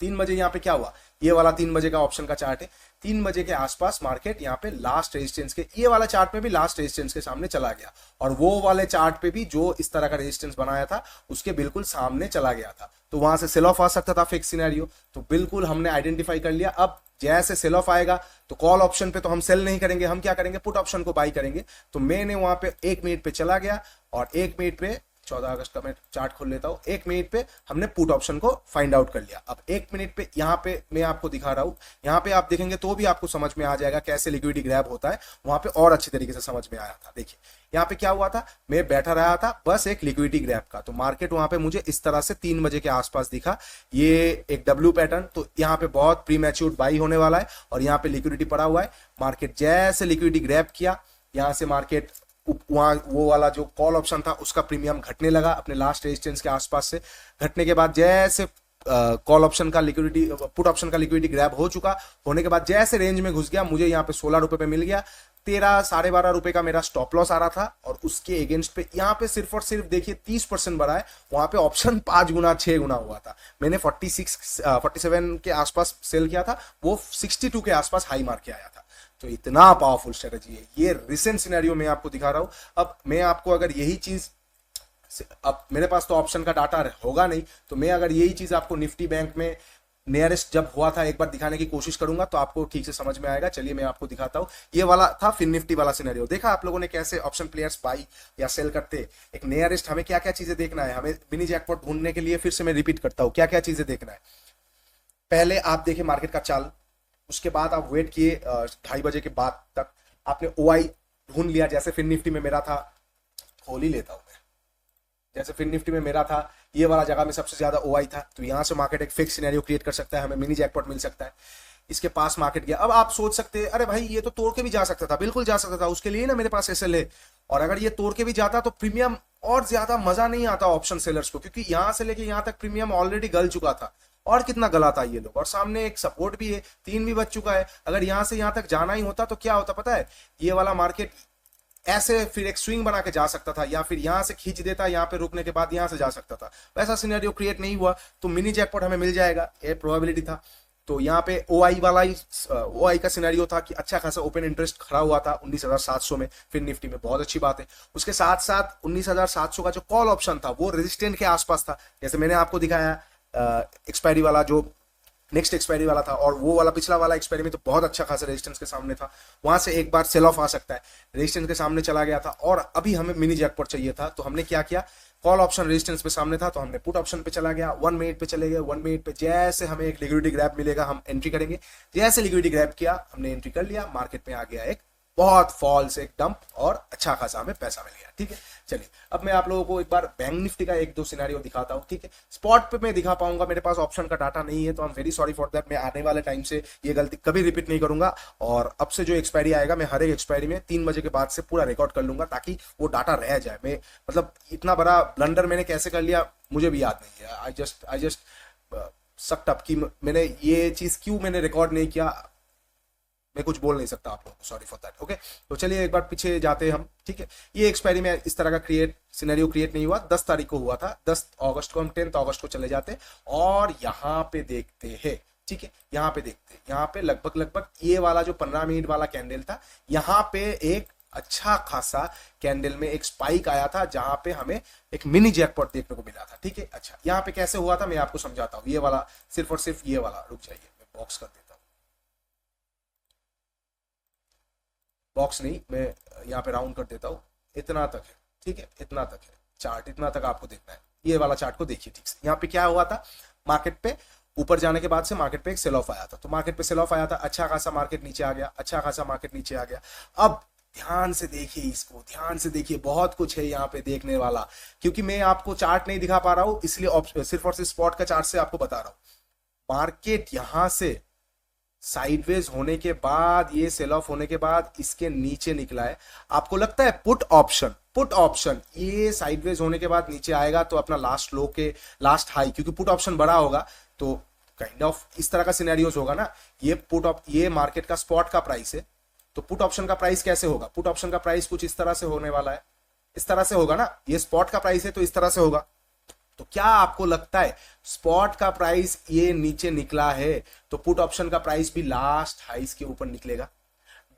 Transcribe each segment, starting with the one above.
3 बजे यहाँ पे क्या हुआ, ये वाला 3 बजे का ऑप्शन का चार्ट है, 3 बजे के आसपास मार्केट यहाँ पे लास्ट रेजिस्टेंस के, ये वाला चार्ट में भी लास्ट रेजिस्टेंस के सामने चला गया, और वो वाले चार्ट पे भी जो इस तरह का रेजिस्टेंस बनाया था उसके बिल्कुल सामने चला गया था, तो वहां से सेल ऑफ आ सकता था फिक्स सिनेरियो। तो बिल्कुल हमने आइडेंटिफाई कर लिया। अब जैसे सेल ऑफ आएगा तो कॉल ऑप्शन पे तो हम सेल नहीं करेंगे, हम क्या करेंगे, पुट ऑप्शन को बाई करेंगे। तो मैंने वहां पे 1 मिनट पे चला गया और 1 मिनट पे 14 अगस्त का मैं चार्ट खोल लेता हूँ, 1 मिनट पे हमने पुट ऑप्शन को फाइंड आउट कर लिया। अब 1 मिनट पे यहाँ पे मैं आपको दिखा रहा हूँ, यहाँ पे आप देखेंगे तो भी आपको समझ में आ जाएगा कैसे लिक्विडिटी ग्रैब होता है, वहां पे और अच्छी तरीके से समझ में आया था। देखिए यहाँ पे क्या हुआ था, मैं बैठा रहा था बस एक लिक्विडिटी ग्रैब का, तो मार्केट वहां पे मुझे इस तरह से 3 बजे के आसपास दिखा, ये एक डब्ल्यू पैटर्न, तो यहाँ पे बहुत प्री मैच्योर्ड बाई होने वाला है और यहाँ पे लिक्विडिटी पड़ा हुआ है। मार्केट जैसे लिक्विडिटी ग्रैब किया, यहाँ से मार्केट वहां वो वाला जो कॉल ऑप्शन था उसका प्रीमियम घटने लगा अपने लास्ट रेजिस्टेंस के आसपास से, घटने के बाद जैसे कॉल ऑप्शन का लिक्विडिटी, पुट ऑप्शन का लिक्विडिटी ग्रैब हो चुका, होने के बाद जैसे रेंज में घुस गया, मुझे यहाँ पे 16 रुपए पे मिल गया, 13 साढ़े 12 रुपए का मेरा स्टॉप लॉस आ रहा था, और उसके अगेंस्ट पे यहाँ पे सिर्फ और सिर्फ देखिए 30% बढ़ा है, वहां पे ऑप्शन 5 गुना 6 गुना हुआ था। मैंने 47 के आसपास सेल किया था, वो 62 के आसपास हाई मार के आया था। तो इतना पावरफुल स्ट्रेटजी है ये, रिसेंट सिनेरियो में आपको दिखा रहा हूं। अब मैं आपको अगर यही चीज, अब मेरे पास तो ऑप्शन का डाटा होगा नहीं, तो मैं अगर यही चीज आपको निफ्टी बैंक में नियरेस्ट जब हुआ था एक बार दिखाने की कोशिश करूंगा तो आपको ठीक से समझ में आएगा। चलिए मैं आपको दिखाता हूं, ये वाला था फिर निफ्टी वाला सिनेरियो। देखा आप लोगों ने कैसे ऑप्शन प्लेयर्स बाई या सेल करते। एक नियरेस्ट हमें क्या क्या चीजें देखना है, हमें मिनी जैकपॉट ढूंढने के लिए फिर से मैं रिपीट करता हूं क्या क्या चीजें देखना है। पहले आप देखें मार्केट का चाल, उसके बाद आप वेट किए 2:30 बजे के बाद तक, आपने ओआई ढूंढ लिया। जैसे फिर निफ्टी में मेरा था, खोल ही लेता हूं मैं, जैसे फिर निफ्टी में मेरा था ये वाला जगह में सबसे ज्यादा ओआई था, तो यहां से मार्केट एक फिक्स सिनेरियो क्रिएट कर सकता है, हमें मिनी जैकपॉट मिल सकता है। इसके पास मार्केट गया, अब आप सोच सकते हैं अरे भाई ये तो तोड़ के भी जा सकता था, बिल्कुल जा सकता था, उसके लिए ना मेरे पास एसएल है, और अगर ये तोड़ के भी जाता तो प्रीमियम और ज्यादा मजा नहीं आता ऑप्शन सेलर्स को, क्योंकि यहां से लेके यहां तक प्रीमियम ऑलरेडी गल चुका था, और कितना गला था ये लोग, और सामने एक सपोर्ट भी है, 3 भी बच चुका है। अगर यहां से यहां तक जाना ही होता तो क्या होता पता है, ये वाला मार्केट ऐसे फिर एक स्विंग बना के जा सकता था, या फिर यहां से खींच देता, यहां पे रुकने के बाद यहां से जा सकता था। वैसा सिनेरियो क्रिएट नहीं हुआ, तो मिनी जैकपॉट हमें मिल जाएगा, ये प्रोबेबिलिटी था। तो यहाँ पे ओआई वाला ही, ओआई का सिनेरियो था कि अच्छा खासा ओपन इंटरेस्ट खड़ा हुआ था 19,700 में फिर निफ्टी में, बहुत अच्छी बात है। उसके साथ साथ 19,700 का जो कॉल ऑप्शन था वो रेजिस्टेंट के आसपास था, जैसे मैंने आपको दिखाया एक्सपायरी वाला जो नेक्स्ट एक्सपायरी वाला था, और वो वाला पिछला वाला एक्सपायरी में तो बहुत अच्छा खासा रेजिस्टेंस के सामने था, वहां से एक बार सेल ऑफ आ सकता है, रेजिस्टेंस के सामने चला गया था, और अभी हमें मिनी जैकपॉट चाहिए था, तो हमने क्या किया, कॉल ऑप्शन रेजिस्टेंस पे सामने था तो हमने पुट ऑप्शन पे चला गया, 1 मिनट पे चले गए, 1 मिनट पे जैसे हमें एक लिक्विडिटी ग्रैब मिलेगा हम एंट्री करेंगे, जैसे लिक्विडिटी ग्रैब किया हमने एंट्री कर लिया, मार्केट में आ गया एक बहुत फॉल्स एक डंप, और अच्छा खासा हमें पैसा मिल गया। ठीक है, चलिए अब मैं आप लोगों को एक बार बैंक निफ्टी का 1-2 सिनेरियो दिखाता हूँ। ठीक है, स्पॉट पे मैं दिखा पाऊंगा, मेरे पास ऑप्शन का डाटा नहीं है, तो I am very sorry for that. मैं आने वाले टाइम से ये गलती कभी रिपीट नहीं करूंगा, और अब से जो एक्सपायरी आएगा मैं हर एक एक्सपायरी में 3 बजे के बाद से पूरा रिकॉर्ड कर लूंगा, ताकि वो डाटा रह जाए। मैं मतलब इतना बड़ा ब्लंडर मैंने कैसे कर लिया मुझे भी याद नहीं है, आई जस्ट सक्ट अप कि मैंने ये चीज क्यों मैंने रिकॉर्ड नहीं किया, मैं कुछ बोल नहीं सकता आप लोगों को, सॉरी फॉर दैट। ओके, तो चलिए एक बार पीछे जाते हैं हम। ठीक है, ये एक्सपायरी में इस तरह का सिनेरियो क्रिएट नहीं हुआ, 10 तारीख को हुआ था, 10 अगस्त को, हम 10 अगस्त को चले जाते और यहाँ पे देखते हैं। ठीक है, यहाँ पे देखते हैं, यहाँ पे लगभग ये वाला जो 15 मिनट वाला कैंडल था, यहाँ पे एक अच्छा खासा कैंडल में एक स्पाइक आया था, जहां पे हमें एक मिनी जैकपॉट देखने को मिला था। ठीक है, अच्छा यहाँ पे कैसे हुआ था मैं आपको समझाता हूँ। ये वाला सिर्फ और सिर्फ ये वाला, रुक जाइए मैं बॉक्स कर देता हूँ, बॉक्स नहीं, मैं यहाँ पे राउंड कर देता हूँ, इतना तक है। ठीक है, इतना तक है चार्ट, इतना तक आपको देखना है। ये वाला चार्ट को देखिए ठीक से। यहाँ पे क्या हुआ था, मार्केट पे ऊपर जाने के बाद से मार्केट पे एक सेल ऑफ आया था, तो मार्केट पे सेल ऑफ आया था, अच्छा खासा मार्केट नीचे आ गया, अच्छा खासा मार्केट नीचे आ गया। अब ध्यान से देखिए इसको, ध्यान से देखिए, बहुत कुछ है यहाँ पे देखने वाला, क्योंकि मैं आपको चार्ट नहीं दिखा पा रहा हूँ, इसलिए सिर्फ और सिर्फ स्पॉट का चार्ट से आपको बता रहा हूँ। मार्केट यहां से साइडवेज होने के बाद, ये सेल ऑफ होने के बाद इसके नीचे निकला है। आपको लगता है पुट ऑप्शन ये साइडवेज होने के बाद नीचे आएगा तो अपना लास्ट लो के लास्ट हाई, क्योंकि पुट ऑप्शन बड़ा होगा तो काइंड ऑफ इस तरह का सिनेरियोस होगा ना। ये मार्केट का स्पॉट का प्राइस है, तो पुट ऑप्शन का प्राइस कैसे होगा, पुट ऑप्शन का प्राइस कुछ इस तरह से होने वाला है, इस तरह से होगा ना। ये स्पॉट का प्राइस है तो इस तरह से होगा, तो क्या आपको लगता है स्पॉट का प्राइस ये नीचे निकला है तो पुट ऑप्शन का प्राइस भी लास्ट हाइस के ऊपर निकलेगा?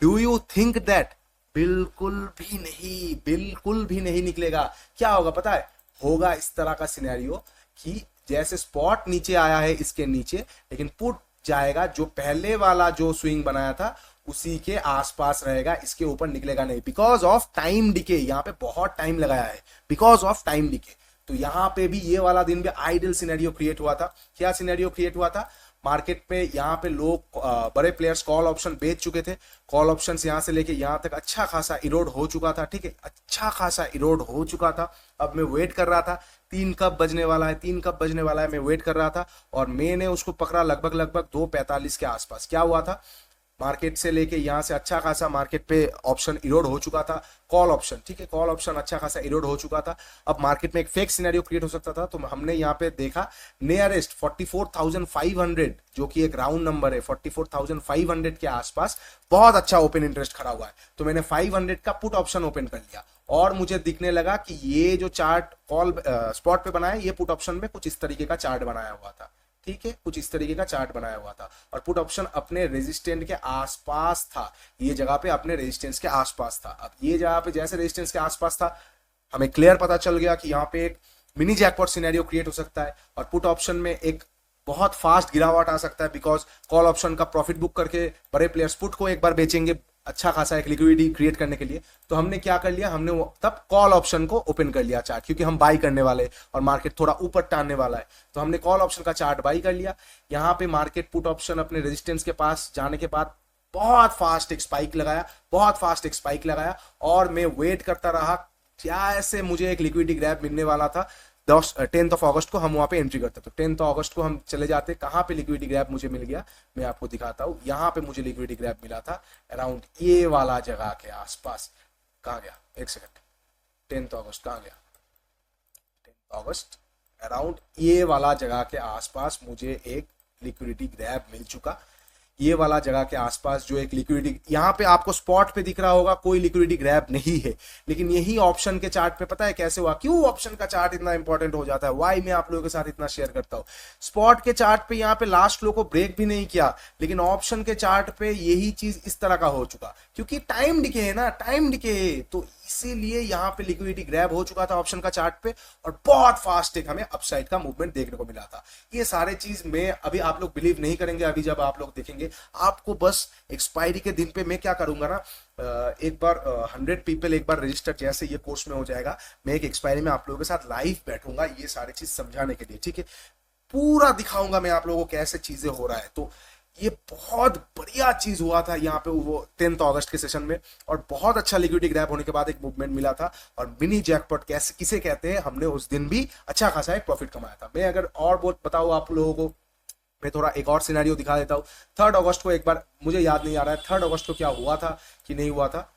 Do you think that? बिल्कुल भी नहीं, बिल्कुल भी नहीं निकलेगा। क्या होगा पता है? होगा इस तरह का सिनेरियो कि जैसे स्पॉट नीचे आया है इसके नीचे, लेकिन पुट जाएगा जो पहले वाला जो स्विंग बनाया था उसी के आसपास रहेगा, इसके ऊपर निकलेगा नहीं, बिकॉज ऑफ टाइम डिके। यहाँ पे बहुत टाइम लगाया है, बिकॉज ऑफ टाइम डिके। तो यहाँ पे भी ये वाला दिन भी आइडियल सिनेरियो क्रिएट हुआ था। क्या सिनेरियो क्रिएट हुआ था? मार्केट पे यहाँ पे लोग बड़े प्लेयर्स कॉल ऑप्शन बेच चुके थे। कॉल ऑप्शन यहाँ से लेके यहाँ तक अच्छा खासा इरोड हो चुका था, ठीक है, अच्छा खासा इरोड हो चुका था। अब मैं वेट कर रहा था 3 कब बजने वाला है, 3 कब बजने वाला है, मैं वेट कर रहा था और मैंने उसको पकड़ा लगभग 2:45 के आसपास। क्या हुआ था? मार्केट से लेके यहाँ से अच्छा खासा मार्केट पे ऑप्शन इरोड हो चुका था, कॉल ऑप्शन, ठीक है, कॉल ऑप्शन अच्छा खासा इरोड हो चुका था। अब मार्केट में एक फेक सिनेरियो क्रिएट हो सकता था, तो हमने यहाँ पे देखा नियरेस्ट 44,500 जो कि एक राउंड नंबर है, 44,500 के आसपास बहुत अच्छा ओपन इंटरेस्ट खड़ा हुआ है। तो मैंने 500 का पुट ऑप्शन ओपन कर लिया और मुझे दिखने लगा कि ये जो चार्ट कॉल स्पॉट पे बना है ये पुट ऑप्शन में कुछ इस तरीके का चार्ट बनाया हुआ था, ठीक है, कुछ इस तरीके का चार्ट बनाया हुआ था और पुट ऑप्शन अपने रेजिस्टेंट के आसपास था। ये जगह पे अपने रेजिस्टेंस के आसपास था। अब ये जगह पे जैसे रेजिस्टेंस के आसपास था, हमें क्लियर पता चल गया कि यहाँ पे एक मिनी जैकपॉट सिनेरियो क्रिएट हो सकता है और पुट ऑप्शन में एक बहुत फास्ट गिरावट आ सकता है, बिकॉज कॉल ऑप्शन का प्रॉफिट बुक करके बड़े प्लेयर्स पुट को एक बार बेचेंगे अच्छा खासा एक लिक्विडिटी क्रिएट करने के लिए। तो हमने क्या कर लिया, हमने तब कॉल ऑप्शन को ओपन कर लिया चार्ट, क्योंकि हम बाई करने वाले और मार्केट थोड़ा ऊपर टानने वाला है, तो हमने कॉल ऑप्शन का चार्ट बाई कर लिया। यहाँ पे मार्केट पुट ऑप्शन अपने रेजिस्टेंस के पास जाने के बाद बहुत फास्ट एक स्पाइक लगाया, बहुत फास्ट एक स्पाइक लगाया और मैं वेट करता रहा क्या ऐसे मुझे एक लिक्विडिटी ग्रैब मिलने वाला था। 10 अगस्त को हम वहां पे एंट्री करते, तो 10 अगस्त को हम चले जाते। कहाँ पे लिक्विडिटी ग्रैब मुझे मिल गया मैं आपको दिखाता हूँ। यहाँ पे मुझे लिक्विडिटी ग्रैब मिला था अराउंड ये वाला जगह के आसपास। कहाँ गया, एक सेकंड, 10 अगस्त कहाँ गया, 10 अगस्त अराउंड ये वाला जगह के आसपास मुझे एक लिक्विडिटी ग्रैब मिल चुका। ये वाला जगह के आसपास जो एक लिक्विडिटी, यहाँ पे आपको स्पॉट पे दिख रहा होगा कोई लिक्विडिटी ग्रैब नहीं है, लेकिन यही ऑप्शन के चार्ट पे पता है कैसे हुआ? क्यों ऑप्शन का चार्ट इतना इंपॉर्टेंट हो जाता है, वाई मैं आप लोगों के साथ इतना शेयर करता हूँ। स्पॉट के चार्ट पे यहाँ पे लास्ट लो को ब्रेक भी नहीं किया, लेकिन ऑप्शन के चार्ट पे यही चीज इस तरह का हो चुका, क्योंकि टाइम डिके है ना, टाइम डिके है, तो इसीलिए यहाँ पे लिक्विडिटी ग्रैब हो चुका था ऑप्शन का चार्ट पे और बहुत फास्ट एक हमें अपसाइड का मूवमेंट देखने को मिला था। ये सारे चीज में अभी आप लोग बिलीव नहीं करेंगे, अभी जब आप लोग देखेंगे आपको बस एक्सपायरी के दिन पे मैं क्या करूंगा ना, एक बार 100 पीपल एक बार रजिस्टर जैसे ये कोर्स में हो जाएगा, मैं एक एक्सपायरी में आप लोगों के साथ लाइव बैठूंगा ये सारी चीज समझाने के लिए, ठीक है, पूरा दिखाऊंगा मैं आप लोगों को कैसे चीजें हो रहा है। तो ये बहुत बढ़िया चीज हुआ था यहाँ पे वो 10 अगस्त के सेशन में और बहुत अच्छा लिक्विडिटी ग्रैब होने के बाद एक मूवमेंट मिला था और मिनी जैकपॉट कैसे किसे कहते हैं, हमने उस दिन भी अच्छा खासा एक प्रॉफिट कमाया था। मैं अगर और बहुत बताऊँ आप लोगों को, मैं थोड़ा एक और सिनेरियो दिखा देता हूँ। 3 अगस्त को एक बार मुझे याद नहीं आ रहा है 3 अगस्त को क्या हुआ था कि नहीं हुआ था,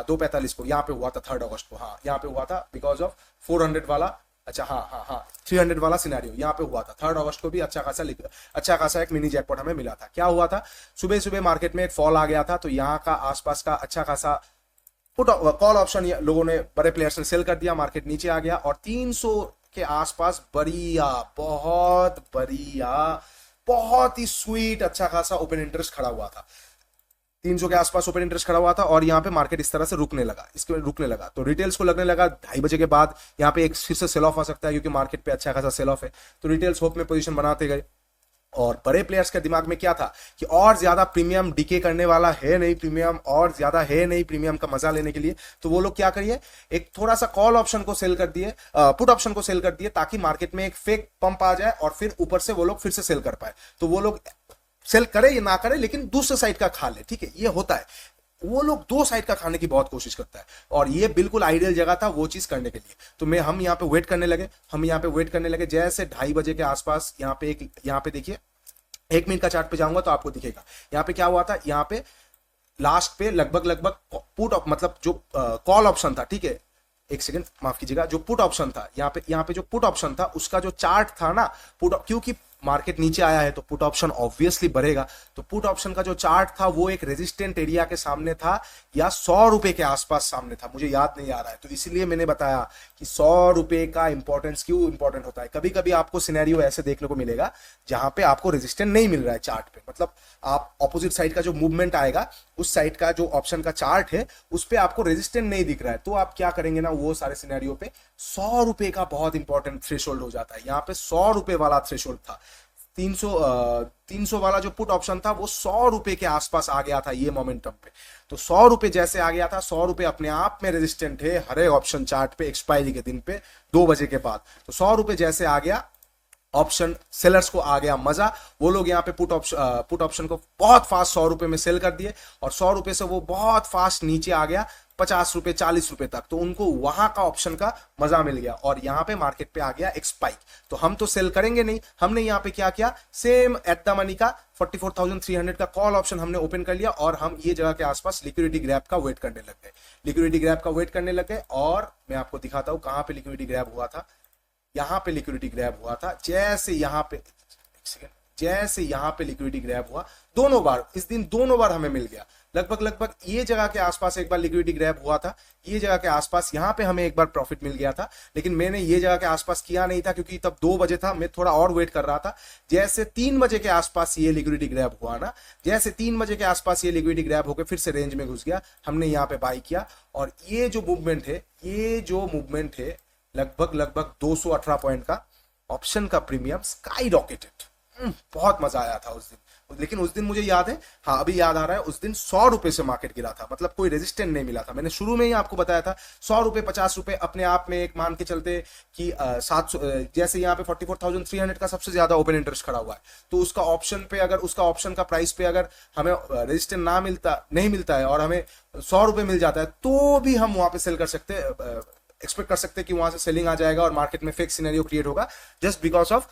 2:45 को यहाँ पे हुआ था 3 अगस्त को, हाँ यहाँ पे हुआ था बिकॉज ऑफ 400 वाला, अच्छा हाँ 300 वाला सिनेरियो यहाँ पे हुआ था। 3 अगस्त को भी अच्छा खासा एक मिनी जैकपॉट हमें मिला था। क्या हुआ था, सुबह सुबह मार्केट में एक फॉल आ गया था, तो यहाँ का आसपास का अच्छा खासा पुट कॉल ऑप्शन लोगों ने, बड़े प्लेयर्स ने सेल कर दिया, मार्केट नीचे आ गया और 300 के आसपास बढ़िया, बहुत ही स्वीट अच्छा खासा ओपन इंटरेस्ट खड़ा हुआ था। 300 के आसपास ओपन इंटरेस्ट खड़ा हुआ था और यहाँ पे मार्केट इस तरह से रुकने लगा, तो रिटेल्स को लगने लगा 2:30 बजे के बाद यहाँ पे एक फिर से सेल ऑफ आ सकता है, क्योंकि मार्केट पे अच्छा खासा सेल ऑफ है। तो रिटेल्स होप में पोजीशन बनाते गए और बड़े प्लेयर्स के दिमाग में क्या था कि और ज्यादा प्रीमियम डीके करने वाला है नहीं, प्रीमियम और ज्यादा है नहीं प्रीमियम का मजा लेने के लिए, तो वो लोग क्या करिए, एक थोड़ा सा कॉल ऑप्शन को सेल कर दिए, पुट ऑप्शन को सेल कर दिए, ताकि मार्केट में एक फेक पंप आ जाए और फिर ऊपर से वो लोग फिर से सेल कर पाए। तो वो लोग सेल करे या ना करे, लेकिन दूसरे साइड का खा ले, ठीक है, ये होता है। वो लोग 2 साइड का खाने की बहुत कोशिश करता है और ये बिल्कुल आइडियल जगह था वो चीज करने के लिए। तो हम यहाँ पे वेट करने लगे, जैसे 2:30 बजे के आसपास यहाँ पे देखिए 1 मिनट का चार्ट पे जाऊंगा तो आपको दिखेगा यहाँ पे क्या हुआ था। यहाँ पे लास्ट पे लगभग पुट मतलब जो कॉल ऑप्शन था, ठीक है, एक सेकंड माफ कीजिएगा, जो पुट ऑप्शन था यहाँ पे जो पुट ऑप्शन था उसका जो चार्ट था ना, क्योंकि मार्केट नीचे आया है तो पुट ऑप्शन ऑब्वियसली बढ़ेगा। तो पुट ऑप्शन का जो चार्ट था वो एक रेजिस्टेंट एरिया के सामने था या 100 रुपए के आसपास सामने था, मुझे याद नहीं आ रहा है। तो इसीलिए मैंने बताया कि 100 रुपए का इंपॉर्टेंस क्यों इंपॉर्टेंट होता है। कभी कभी आपको सिनेरियो ऐसे देखने को मिलेगा जहां पे आपको रेजिस्टेंट नहीं मिल रहा है चार्ट पे, मतलब आप ऑपोजिट साइड का जो मूवमेंट आएगा उस साइड का जो ऑप्शन का चार्ट है उस पे आपको रेजिस्टेंट नहीं दिख रहा है, तो आप क्या करेंगे ना, वो सारे सिनेरियो पे 100 रुपए का बहुत इंपॉर्टेंट थ्रेशोल्ड हो जाता है। यहाँ पे 100 रुपए वाला थ्रेशोल्ड था। 300 वाला जो पुट ऑप्शन था वो 100 रुपए के आसपास आ गया था ये मोमेंटम पे। तो 100 रुपए जैसे आ गया था, 100 रुपए अपने आप में रेजिस्टेंट है हर एक ऑप्शन चार्ट पे एक्सपायरी के दिन पे 2 बजे के बाद। तो 100 रुपए जैसे आ गया, ऑप्शन सेलर्स को आ गया मजा, वो लोग यहाँ पे पुट ऑप्शन को बहुत फास्ट 100 रुपए में सेल कर दिए और 100 रुपए से वो बहुत फास्ट नीचे आ गया 50 रुपए 40 रुपए तक। तो उनको वहां का ऑप्शन का मजा मिल गया और यहाँ पे मार्केट पे आ गया एक स्पाइक। तो हम तो सेल करेंगे नहीं, हमने यहाँ पे क्या किया, सेम एट द मनी का 44,300 का कॉल ऑप्शन हमने ओपन कर लिया और हम ये जगह के आसपास लिक्विडिटी ग्रैब का वेट करने लग गए। लिक्विडिटी ग्रैब का वेट करने लग गए और मैं आपको दिखाता हूं कहां पे लिक्विडिटी ग्रैब हुआ था। यहां पे लिक्विडिटी ग्रैब हुआ था, जैसे यहां पे जैसे यहां पे लिक्विडिटी ग्रैब हुआ दोनों बार, इस दिन दोनों बार हमें मिल गया। लगभग ये जगह के आसपास एक बार लिक्विडिटी ग्रैब हुआ था, ये जगह के आसपास यहां पे हमें एक बार प्रॉफिट मिल गया था, लेकिन मैंने ये जगह के आसपास किया नहीं था क्योंकि तब 2 बजे था, मैं थोड़ा और वेट कर रहा था। जैसे 3 बजे के आसपास ये लिक्विडिटी ग्रैब हुआ ना, जैसे 3 बजे के आसपास ये लिक्विडिटी ग्रैब होकर फिर से रेंज में घुस गया, हमने यहाँ पे बाई किया और ये जो मूवमेंट है लगभग 218 पॉइंट का ऑप्शन का प्रीमियम स्काई रॉकेटेड। बहुत मजा आया था उस दिन। लेकिन उस दिन मुझे याद है, हाँ अभी याद आ रहा है, उस दिन 100 रुपए से मार्केट गिरा था, मतलब कोई रेजिस्टेंट नहीं मिला था। मैंने शुरू में ही आपको बताया था 100 रुपए 50 रुपए अपने आप में एक मान के चलते कि 700, जैसे यहाँ पे 44,300 का सबसे ज्यादा ओपन इंटरेस्ट खड़ा हुआ है, तो उसका ऑप्शन पे अगर उसका ऑप्शन का प्राइस पे अगर हमें रेजिस्टेंट नहीं मिलता है और हमें 100 रुपए मिल जाता है तो भी हम वहां पे सेल कर सकते हैं, एक्सपेक्ट कर सकते हैं कि वहां से सेलिंग आ जाएगा और मार्केट में फेक सिनेरियो क्रिएट होगा जस्ट बिकॉज ऑफ